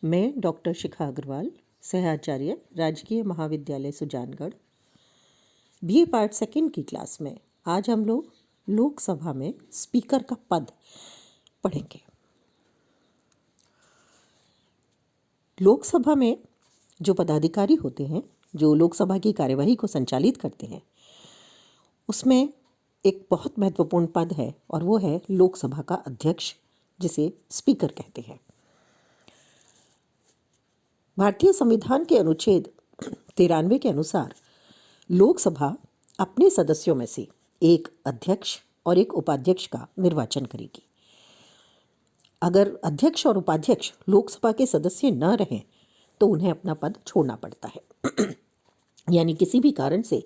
मैं डॉक्टर शिखा अग्रवाल, सहआचार्य, राजकीय महाविद्यालय सुजानगढ़, बीए पार्ट सेकंड की क्लास में आज हम लोग लोकसभा में स्पीकर का पद पढ़ेंगे। लोकसभा में जो पदाधिकारी होते हैं, जो लोकसभा की कार्यवाही को संचालित करते हैं, उसमें एक बहुत महत्वपूर्ण पद है और वो है लोकसभा का अध्यक्ष, जिसे स्पीकर कहते हैं। भारतीय संविधान के अनुच्छेद 93 के अनुसार लोकसभा अपने सदस्यों में से एक अध्यक्ष और एक उपाध्यक्ष का निर्वाचन करेगी। अगर अध्यक्ष और उपाध्यक्ष लोकसभा के सदस्य न रहें तो उन्हें अपना पद छोड़ना पड़ता है। यानी किसी भी कारण से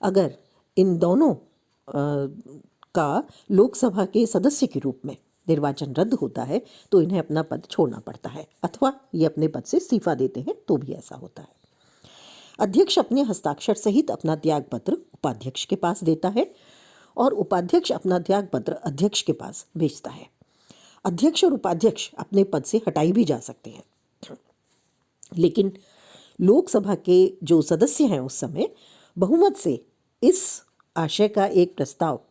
अगर इन दोनों का लोकसभा के सदस्य के रूप में निर्वाचन रद्द होता है तो इन्हें अपना पद छोड़ना पड़ता है, अथवा ये अपने पद से इस्तीफा देते हैं तो भी ऐसा होता है। अध्यक्ष अपने हस्ताक्षर सहित अपना त्यागपत्र उपाध्यक्ष के पास देता है और उपाध्यक्ष अपना त्यागपत्र अध्यक्ष के पास भेजता है। अध्यक्ष और उपाध्यक्ष अपने पद से हटाए भी जा सकते हैं, लेकिन लोकसभा के जो सदस्य हैं उस समय बहुमत से इस आशय का एक प्रस्ताव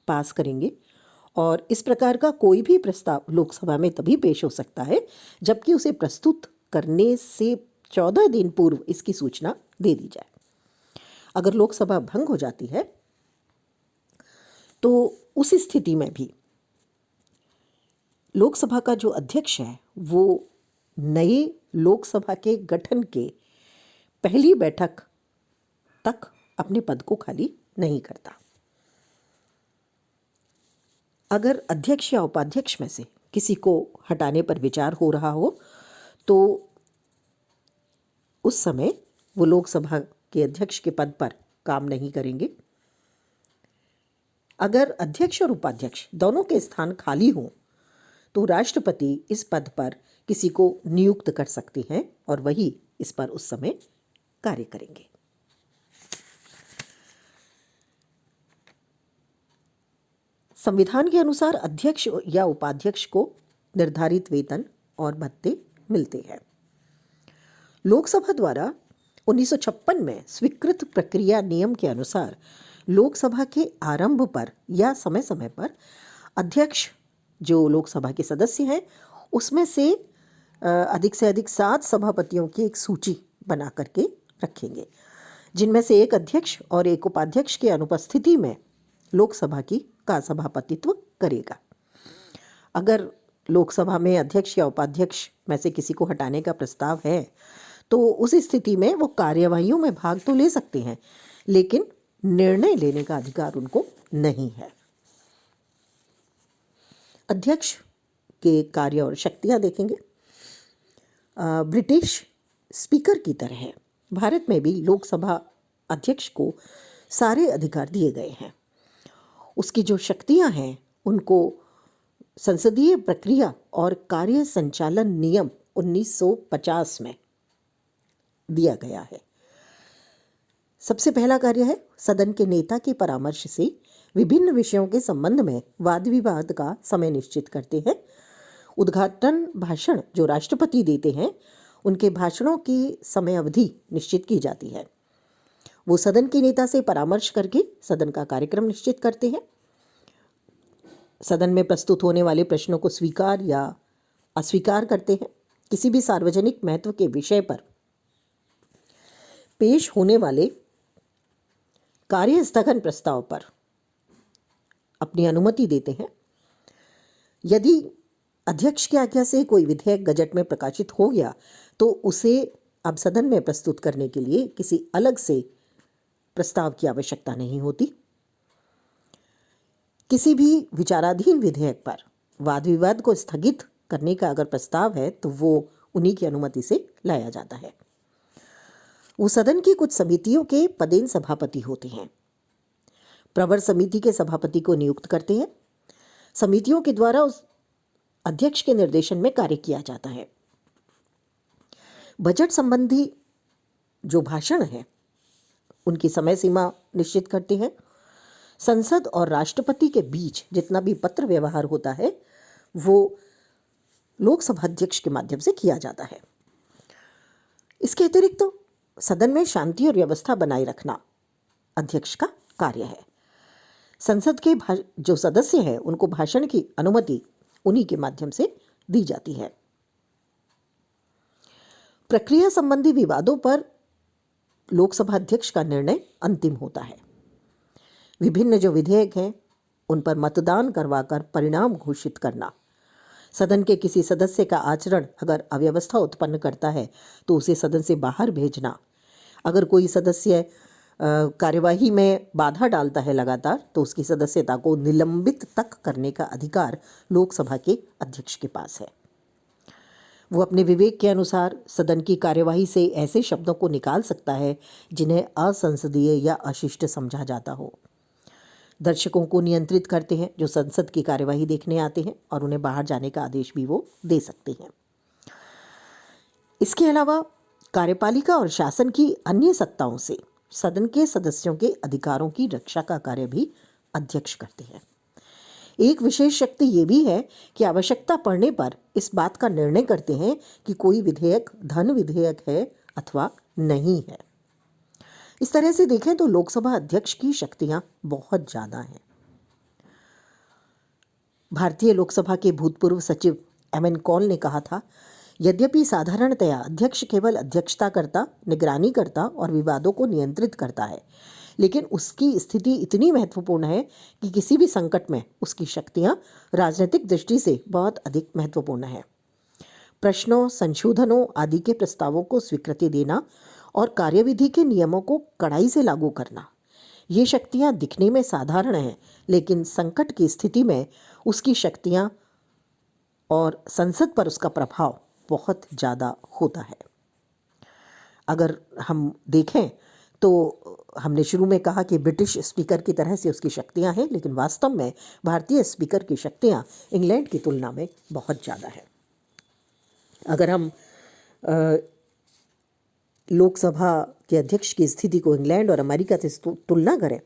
पास करेंगे और इस प्रकार का कोई भी प्रस्ताव लोकसभा में तभी पेश हो सकता है जबकि उसे प्रस्तुत करने से 14 दिन पूर्व इसकी सूचना दे दी जाए। अगर लोकसभा भंग हो जाती है तो उस स्थिति में भी लोकसभा का जो अध्यक्ष है वो नए लोकसभा के गठन के पहली बैठक तक अपने पद को खाली नहीं करता। अगर अध्यक्ष या उपाध्यक्ष में से किसी को हटाने पर विचार हो रहा हो तो उस समय वो लोकसभा के अध्यक्ष के पद पर काम नहीं करेंगे। अगर अध्यक्ष और उपाध्यक्ष दोनों के स्थान खाली हों तो राष्ट्रपति इस पद पर किसी को नियुक्त कर सकते हैं और वही इस पर उस समय कार्य करेंगे। संविधान के अनुसार अध्यक्ष या उपाध्यक्ष को निर्धारित वेतन और भत्ते मिलते हैं। लोकसभा द्वारा 1956 में स्वीकृत प्रक्रिया नियम के अनुसार लोकसभा के आरंभ पर या समय समय पर अध्यक्ष जो लोकसभा के सदस्य हैं उसमें से अधिक 7 सभापतियों की एक सूची बना करके रखेंगे, जिनमें से एक अध्यक्ष और एक उपाध्यक्ष की अनुपस्थिति में लोकसभा का सभापतित्व करेगा। अगर लोकसभा में अध्यक्ष या उपाध्यक्ष में से किसी को हटाने का प्रस्ताव है तो उस स्थिति में वो कार्यवाहियों में भाग तो ले सकते हैं, लेकिन निर्णय लेने का अधिकार उनको नहीं है। अध्यक्ष के कार्य और शक्तियां देखेंगे। ब्रिटिश स्पीकर की तरह भारत में भी लोकसभा अध्यक्ष को सारे अधिकार दिए गए हैं। उसकी जो शक्तियां हैं उनको संसदीय प्रक्रिया और कार्य संचालन नियम 1950 में दिया गया है। सबसे पहला कार्य है सदन के नेता के परामर्श से विभिन्न विषयों के संबंध में वाद विवाद का समय निश्चित करते हैं। उद्घाटन भाषण जो राष्ट्रपति देते हैं उनके भाषणों की समय अवधि निश्चित की जाती है। वो सदन के नेता से परामर्श करके सदन का कार्यक्रम निश्चित करते हैं। सदन में प्रस्तुत होने वाले प्रश्नों को स्वीकार या अस्वीकार करते हैं। किसी भी सार्वजनिक महत्व के विषय पर पेश होने वाले कार्य स्थगन प्रस्ताव पर अपनी अनुमति देते हैं। यदि अध्यक्ष की आज्ञा से कोई विधेयक गजट में प्रकाशित हो गया तो उसे अब सदन में प्रस्तुत करने के लिए किसी अलग से प्रस्ताव की आवश्यकता नहीं होती। किसी भी विचाराधीन विधेयक पर वाद विवाद को स्थगित करने का अगर प्रस्ताव है तो वो उन्हीं की अनुमति से लाया जाता है। वो सदन की कुछ समितियों के पदेन सभापति होते हैं। प्रवर समिति के सभापति को नियुक्त करते हैं। समितियों के द्वारा उस अध्यक्ष के निर्देशन में कार्य किया जाता है। बजट संबंधी जो भाषण है उनकी समय सीमा निश्चित करते हैं। संसद और राष्ट्रपति के बीच जितना भी पत्र व्यवहार होता है वो लोकसभा अध्यक्ष के माध्यम से किया जाता है। इसके अतिरिक्त तो सदन में शांति और व्यवस्था बनाए रखना अध्यक्ष का कार्य है। संसद के जो सदस्य हैं उनको भाषण की अनुमति उन्हीं के माध्यम से दी जाती है। प्रक्रिया संबंधी विवादों पर लोकसभा अध्यक्ष का निर्णय अंतिम होता है। विभिन्न जो विधेयक हैं उन पर मतदान करवाकर परिणाम घोषित करना, सदन के किसी सदस्य का आचरण अगर अव्यवस्था उत्पन्न करता है तो उसे सदन से बाहर भेजना, अगर कोई सदस्य कार्यवाही में बाधा डालता है लगातार तो उसकी सदस्यता को निलंबित तक करने का अधिकार लोकसभा के अध्यक्ष के पास है। वो अपने विवेक के अनुसार सदन की कार्यवाही से ऐसे शब्दों को निकाल सकता है जिन्हें असंसदीय या अशिष्ट समझा जाता हो। दर्शकों को नियंत्रित करते हैं जो संसद की कार्यवाही देखने आते हैं, और उन्हें बाहर जाने का आदेश भी वो दे सकते हैं। इसके अलावा कार्यपालिका और शासन की अन्य सत्ताओं से सदन के सदस्यों के अधिकारों की रक्षा का कार्य भी अध्यक्ष करते हैं। एक विशेष शक्ति ये भी है कि आवश्यकता पड़ने पर इस बात का निर्णय करते हैं कि कोई विधेयक धन विधेयक है अथवा नहीं है। इस तरह से देखें तो लोकसभा अध्यक्ष की शक्तियां बहुत ज़्यादा हैं। भारतीय लोकसभा के भूतपूर्व सचिव एम.एन. कौल ने कहा था, यद्यपि साधारणतया अध्यक्ष केवल अध्यक्षता करता, निगरानी करता और विवादों को नियंत्रित करता है, लेकिन उसकी स्थिति इतनी महत्वपूर्ण है कि किसी भी संकट में उसकी शक्तियां राजनीतिक दृष्टि से बहुत अधिक महत्वपूर्ण है। प्रश्नों, संशोधनों आदि के प्रस्तावों को स्वीकृति देना और कार्यविधि के नियमों को कड़ाई से लागू करना, ये शक्तियां दिखने में साधारण हैं, लेकिन संकट की स्थिति में उसकी शक्तियां और संसद पर उसका प्रभाव बहुत ज़्यादा होता है। अगर हम देखें तो हमने शुरू में कहा कि ब्रिटिश स्पीकर की तरह से उसकी शक्तियां हैं, लेकिन वास्तव में भारतीय स्पीकर की शक्तियां इंग्लैंड की तुलना में बहुत ज़्यादा है। अगर हम लोकसभा के अध्यक्ष की स्थिति को इंग्लैंड और अमेरिका से तुलना करें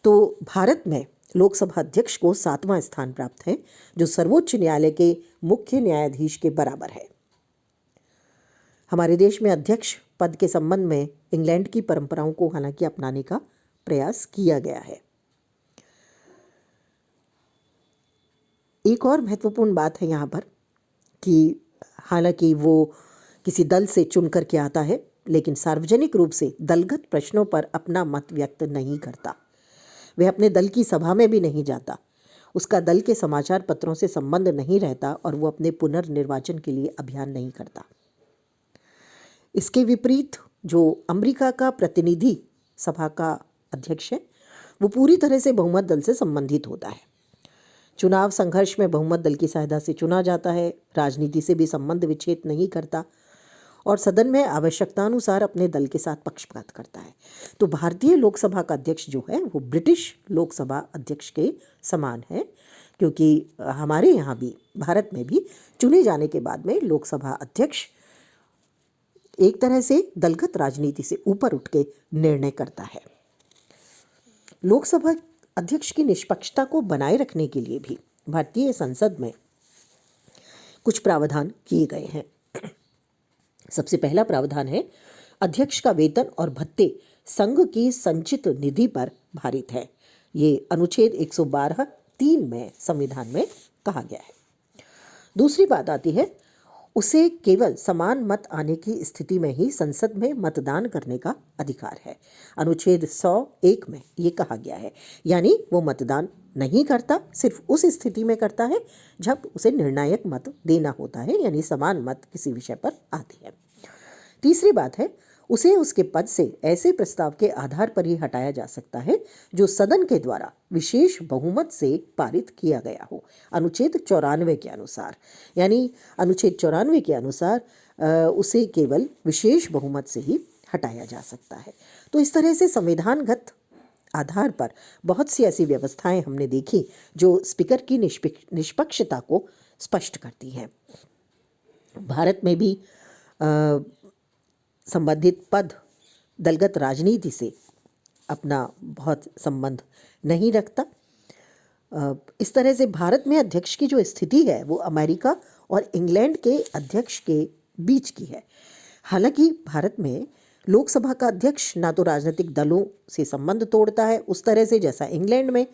तो भारत में लोकसभा अध्यक्ष को 7वां स्थान प्राप्त है, जो सर्वोच्च न्यायालय के मुख्य न्यायाधीश के बराबर है। हमारे देश में अध्यक्ष पद के संबंध में इंग्लैंड की परंपराओं को हालांकि अपनाने का प्रयास किया गया है। एक और महत्वपूर्ण बात है यहाँ पर कि हालांकि वो किसी दल से चुन करके आता है, लेकिन सार्वजनिक रूप से दलगत प्रश्नों पर अपना मत व्यक्त नहीं करता। वह अपने दल की सभा में भी नहीं जाता, उसका दल के समाचार पत्रों से संबंध नहीं रहता और वो अपने पुनर्निर्वाचन के लिए अभियान नहीं करता। इसके विपरीत जो अमेरिका का प्रतिनिधि सभा का अध्यक्ष है वो पूरी तरह से बहुमत दल से संबंधित होता है। चुनाव संघर्ष में बहुमत दल की सहायता से चुना जाता है, राजनीति से भी संबंध विच्छेद नहीं करता और सदन में आवश्यकतानुसार अपने दल के साथ पक्षपात करता है। तो भारतीय लोकसभा का अध्यक्ष जो है वो ब्रिटिश लोकसभा अध्यक्ष के समान है, क्योंकि हमारे यहाँ भी भारत में भी चुने जाने के बाद में लोकसभा अध्यक्ष एक तरह से दलगत राजनीति से ऊपर उठ के निर्णय करता है। लोकसभा अध्यक्ष की निष्पक्षता को बनाए रखने के लिए भी भारतीय संसद में कुछ प्रावधान किए गए हैं। सबसे पहला प्रावधान है, अध्यक्ष का वेतन और भत्ते संघ की संचित निधि पर भारित है। ये अनुच्छेद 112(3) में संविधान में कहा गया है। दूसरी बात आती है, उसे केवल समान मत आने की स्थिति में ही संसद में मतदान करने का अधिकार है। अनुच्छेद 101 में ये कहा गया है, यानी वो मतदान नहीं करता, सिर्फ उस स्थिति में करता है जब उसे निर्णायक मत देना होता है, यानी समान मत किसी विषय पर आती है। तीसरी बात है, उसे उसके पद से ऐसे प्रस्ताव के आधार पर ही हटाया जा सकता है जो सदन के द्वारा विशेष बहुमत से पारित किया गया हो, अनुच्छेद 94 के अनुसार। यानी अनुच्छेद 94 के अनुसार उसे केवल विशेष बहुमत से ही हटाया जा सकता है। तो इस तरह से संविधानगत आधार पर बहुत सी ऐसी व्यवस्थाएं हमने देखी जो स्पीकर की निष्पक्षता को स्पष्ट करती हैं। भारत में भी संबंधित पद दलगत राजनीति से अपना बहुत संबंध नहीं रखता। इस तरह से भारत में अध्यक्ष की जो स्थिति है वो अमेरिका और इंग्लैंड के अध्यक्ष के बीच की है। हालांकि भारत में लोकसभा का अध्यक्ष ना तो राजनीतिक दलों से संबंध तोड़ता है उस तरह से जैसा इंग्लैंड में,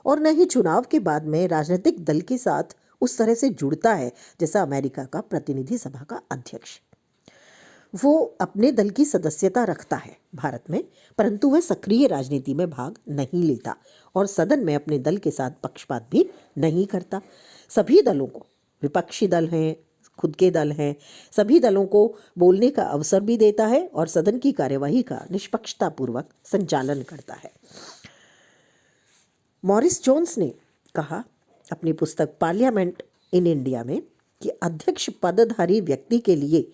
और न ही चुनाव के बाद में राजनीतिक दल के साथ उस तरह से जुड़ता है जैसा अमेरिका का प्रतिनिधि सभा का अध्यक्ष। वो अपने दल की सदस्यता रखता है भारत में, परंतु वह सक्रिय राजनीति में भाग नहीं लेता और सदन में अपने दल के साथ पक्षपात भी नहीं करता। सभी दलों को, विपक्षी दल हैं, खुद के दल हैं, सभी दलों को बोलने का अवसर भी देता है और सदन की कार्यवाही का निष्पक्षतापूर्वक संचालन करता है। मॉरिस जोन्स ने कहा अपनी पुस्तक पार्लियामेंट इन इंडिया में कि अध्यक्ष पदधारी व्यक्ति के लिए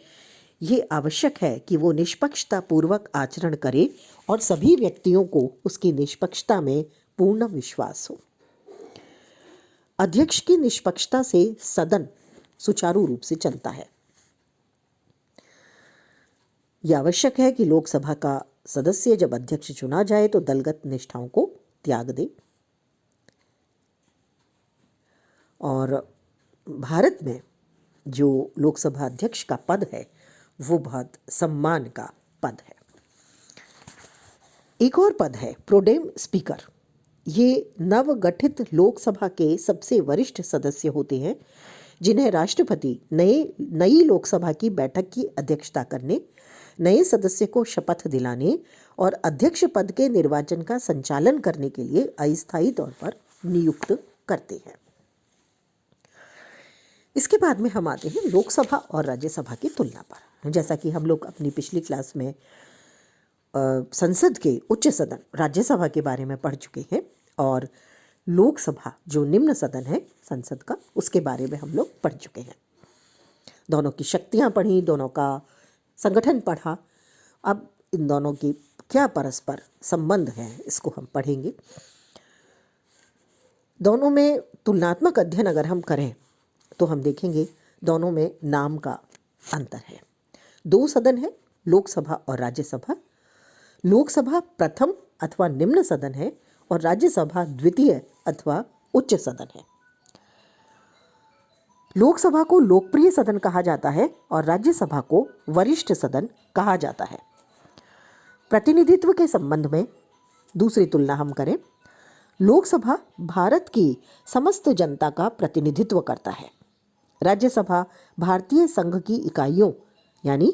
ये आवश्यक है कि वो निष्पक्षतापूर्वक आचरण करे और सभी व्यक्तियों को उसकी निष्पक्षता में पूर्ण विश्वास हो। अध्यक्ष की निष्पक्षता से सदन सुचारू रूप से चलता है। यह आवश्यक है कि लोकसभा का सदस्य जब अध्यक्ष चुना जाए तो दलगत निष्ठाओं को त्याग दे। और भारत में जो लोकसभा अध्यक्ष का पद है वो बहुत सम्मान का पद है। एक और पद है प्रोडेम स्पीकर। ये नवगठित लोकसभा के सबसे वरिष्ठ सदस्य होते हैं जिन्हें राष्ट्रपति नई लोकसभा की बैठक की अध्यक्षता करने, नए सदस्य को शपथ दिलाने और अध्यक्ष पद के निर्वाचन का संचालन करने के लिए अस्थायी तौर पर नियुक्त करते हैं। इसके बाद में हम आते हैं लोकसभा और राज्यसभा की तुलना पर। जैसा कि हम लोग अपनी पिछली क्लास में संसद के उच्च सदन राज्यसभा के बारे में पढ़ चुके हैं और लोकसभा जो निम्न सदन है संसद का, उसके बारे में हम लोग पढ़ चुके हैं। दोनों की शक्तियां पढ़ी, दोनों का संगठन पढ़ा। अब इन दोनों की क्या परस्पर संबंध है इसको हम पढ़ेंगे। दोनों में तुलनात्मक अध्ययन अगर हम करें तो हम देखेंगे दोनों में नाम का अंतर है। दो सदन है, लोकसभा और राज्यसभा। लोकसभा प्रथम अथवा निम्न सदन है और राज्यसभा द्वितीय अथवा उच्च सदन है। लोकसभा को लोकप्रिय सदन कहा जाता है और राज्यसभा को वरिष्ठ सदन कहा जाता है। प्रतिनिधित्व के संबंध में दूसरी तुलना हम करें, लोकसभा भारत की समस्त जनता का प्रतिनिधित्व करता है। राज्यसभा भारतीय संघ की इकाइयों यानी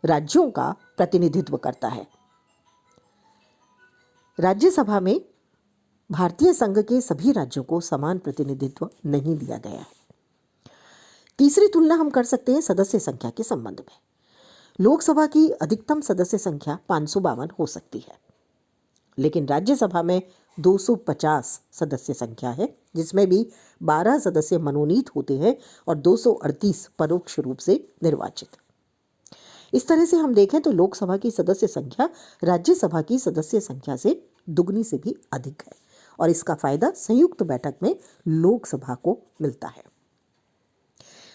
राज्यों का प्रतिनिधित्व करता है। राज्यसभा में भारतीय संघ के सभी राज्यों को समान प्रतिनिधित्व नहीं दिया गया है। तीसरी तुलना हम कर सकते हैं सदस्य संख्या के संबंध में। लोकसभा की अधिकतम सदस्य संख्या 552 हो सकती है, लेकिन राज्यसभा में 250 सदस्य संख्या है, जिसमें भी 12 सदस्य मनोनीत होते हैं और 238 परोक्ष रूप से निर्वाचित। इस तरह से हम देखें तो लोकसभा की सदस्य संख्या राज्यसभा की सदस्य संख्या से दुगनी से भी अधिक है और इसका फायदा संयुक्त बैठक में लोकसभा को मिलता है।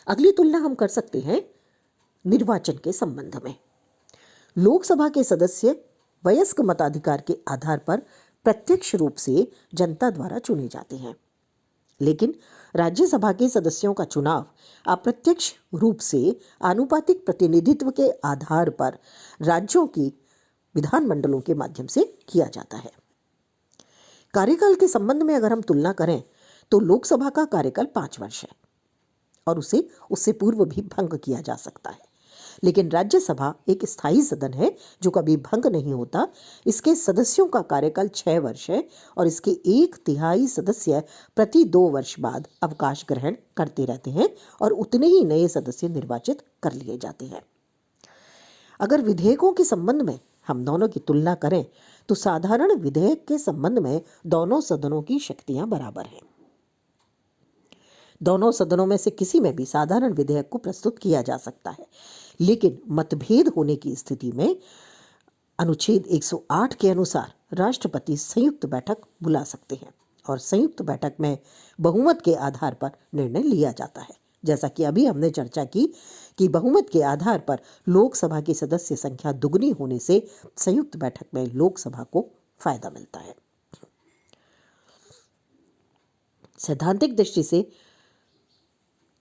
अगली तुलना हम कर सकते हैं निर्वाचन के संबंध में। लोकसभा के सदस्य वयस्क मताधिकार के आधार पर प्रत्यक्ष रूप से जनता द्वारा चुने जाते हैं, लेकिन राज्यसभा के सदस्यों का चुनाव अप्रत्यक्ष रूप से आनुपातिक प्रतिनिधित्व के आधार पर राज्यों की विधानमंडलों के माध्यम से किया जाता है। कार्यकाल के संबंध में अगर हम तुलना करें तो लोकसभा का कार्यकाल 5 वर्ष है और उसे उससे पूर्व भी भंग किया जा सकता है, लेकिन राज्यसभा एक स्थायी सदन है जो कभी भंग नहीं होता। इसके सदस्यों का कार्यकाल 6 वर्ष है और इसके 1/3 सदस्य प्रति 2 वर्ष बाद अवकाश ग्रहण करते रहते हैं और उतने ही नए सदस्य निर्वाचित कर लिए जाते हैं। अगर विधेयकों के संबंध में हम दोनों की तुलना करें तो साधारण विधेयक के संबंध में दोनों सदनों की शक्तियां बराबर हैं। दोनों सदनों में से किसी में भी साधारण विधेयक को प्रस्तुत किया जा सकता है, लेकिन मतभेद होने की स्थिति में अनुच्छेद 108 के अनुसार राष्ट्रपति संयुक्त बैठक बुला सकते हैं और संयुक्त बैठक में बहुमत के आधार पर निर्णय लिया जाता है। जैसा कि अभी हमने चर्चा की कि बहुमत के आधार पर लोकसभा की सदस्य संख्या दुगनी होने से संयुक्त बैठक में लोकसभा को फायदा मिलता है। सैद्धांतिक दृष्टि से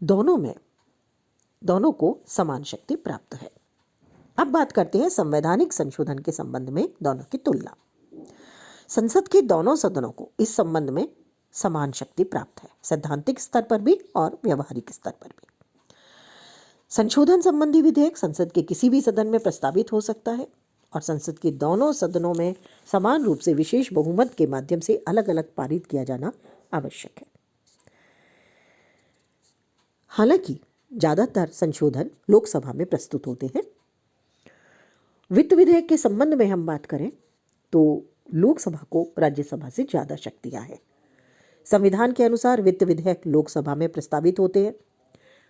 दोनों में दोनों को समान शक्ति प्राप्त है। अब बात करते हैं संवैधानिक संशोधन के संबंध में दोनों की तुलना। संसद के दोनों सदनों को इस संबंध में समान शक्ति प्राप्त है, सैद्धांतिक स्तर पर भी और व्यवहारिक स्तर पर भी। संशोधन संबंधी विधेयक संसद के किसी भी सदन में प्रस्तावित हो सकता है और संसद के दोनों सदनों में समान रूप से विशेष बहुमत के माध्यम से अलग अलग पारित किया जाना आवश्यक है। हालांकि ज्यादातर संशोधन लोकसभा में प्रस्तुत होते हैं। वित्त विधेयक के संबंध में हम बात करें तो लोकसभा को राज्यसभा से ज्यादा शक्तियां हैं। संविधान के अनुसार वित्त विधेयक लोकसभा में प्रस्तावित होते हैं।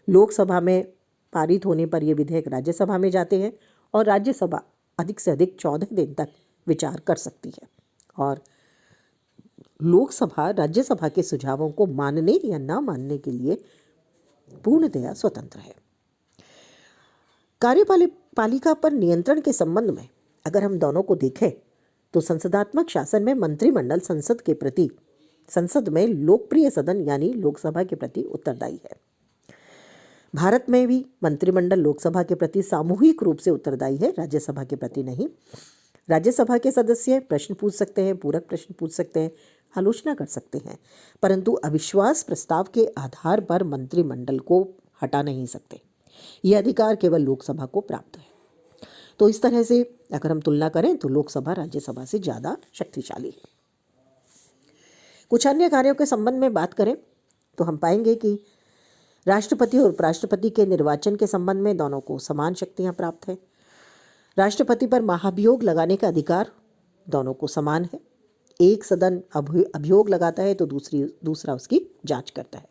लोकसभा में पारित होने पर ये विधेयक राज्यसभा में जाते हैं और राज्यसभा अधिक से अधिक 14 दिन तक विचार कर सकती है और लोकसभा राज्यसभा के सुझावों को मानने या ना मानने के लिए पूर्णतया स्वतंत्र है। कार्यपालिका पर नियंत्रण के संबंध में अगर हम दोनों को देखें तो संसदात्मक शासन में मंत्रिमंडल संसद में लोकप्रिय सदन यानी लोकसभा के प्रति उत्तरदायी है। भारत में भी मंत्रिमंडल लोकसभा के प्रति सामूहिक रूप से उत्तरदायी है, राज्यसभा के प्रति नहीं। राज्यसभा के सदस्य प्रश्न पूछ सकते हैं, पूरक प्रश्न पूछ सकते हैं, आलोचना कर सकते हैं, परंतु अविश्वास प्रस्ताव के आधार पर मंत्रिमंडल को हटा नहीं सकते। यह अधिकार केवल लोकसभा को प्राप्त है। तो इस तरह से अगर हम तुलना करें तो लोकसभा राज्यसभा से ज़्यादा शक्तिशाली है। कुछ अन्य कार्यों के संबंध में बात करें तो हम पाएंगे कि राष्ट्रपति और उपराष्ट्रपति के निर्वाचन के संबंध में दोनों को समान शक्तियां प्राप्त है। राष्ट्रपति पर महाभियोग लगाने का अधिकार दोनों को समान है। एक सदन अभियोग लगाता है तो दूसरा उसकी जांच करता है।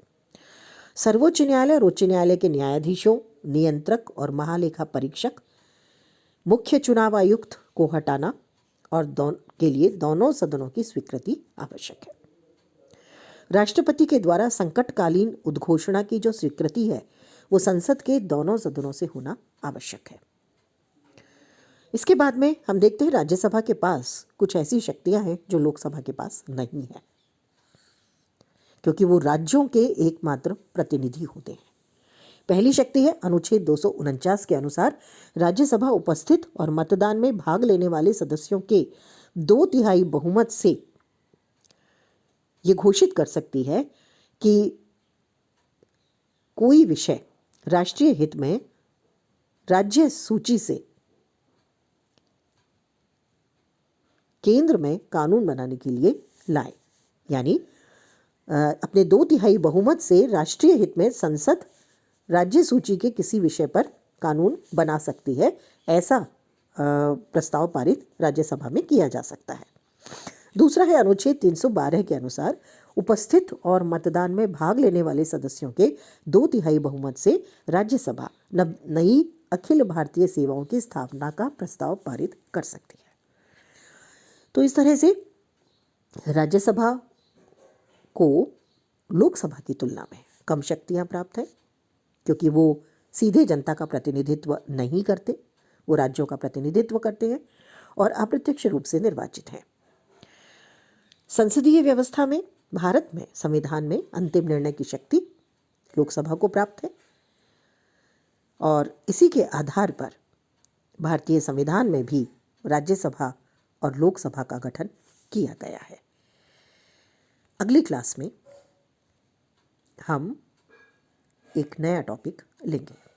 सर्वोच्च न्यायालय और उच्च न्यायालय के न्यायाधीशों, नियंत्रक और महालेखा परीक्षक, मुख्य चुनाव आयुक्त को हटाना और के लिए दोनों सदनों की स्वीकृति आवश्यक है। राष्ट्रपति के द्वारा संकटकालीन उद्घोषणा की जो स्वीकृति है वो संसद के दोनों सदनों से होना आवश्यक है। इसके बाद में हम देखते हैं राज्यसभा के पास कुछ ऐसी शक्तियां हैं जो लोकसभा के पास नहीं है, क्योंकि वो राज्यों के एकमात्र प्रतिनिधि होते हैं। पहली शक्ति है अनुच्छेद 249 के अनुसार राज्यसभा उपस्थित और मतदान में भाग लेने वाले सदस्यों के 2/3 बहुमत से ये घोषित कर सकती है कि कोई विषय राष्ट्रीय हित में राज्य सूची से केंद्र में कानून बनाने के लिए लाए, यानी अपने 2/3 बहुमत से राष्ट्रीय हित में संसद राज्य सूची के किसी विषय पर कानून बना सकती है। ऐसा प्रस्ताव पारित राज्यसभा में किया जा सकता है। दूसरा है अनुच्छेद 312 के अनुसार उपस्थित और मतदान में भाग लेने वाले सदस्यों के 2/3 बहुमत से राज्यसभा नई अखिल भारतीय सेवाओं की स्थापना का प्रस्ताव पारित कर सकती है। तो इस तरह से राज्यसभा को लोकसभा की तुलना में कम शक्तियां प्राप्त है, क्योंकि वो सीधे जनता का प्रतिनिधित्व नहीं करते, वो राज्यों का प्रतिनिधित्व करते हैं और अप्रत्यक्ष रूप से निर्वाचित हैं। संसदीय व्यवस्था में भारत में संविधान में अंतिम निर्णय की शक्ति लोकसभा को प्राप्त है और इसी के आधार पर भारतीय संविधान में भी राज्यसभा और लोकसभा का गठन किया गया है। अगली क्लास में हम एक नया टॉपिक लेंगे।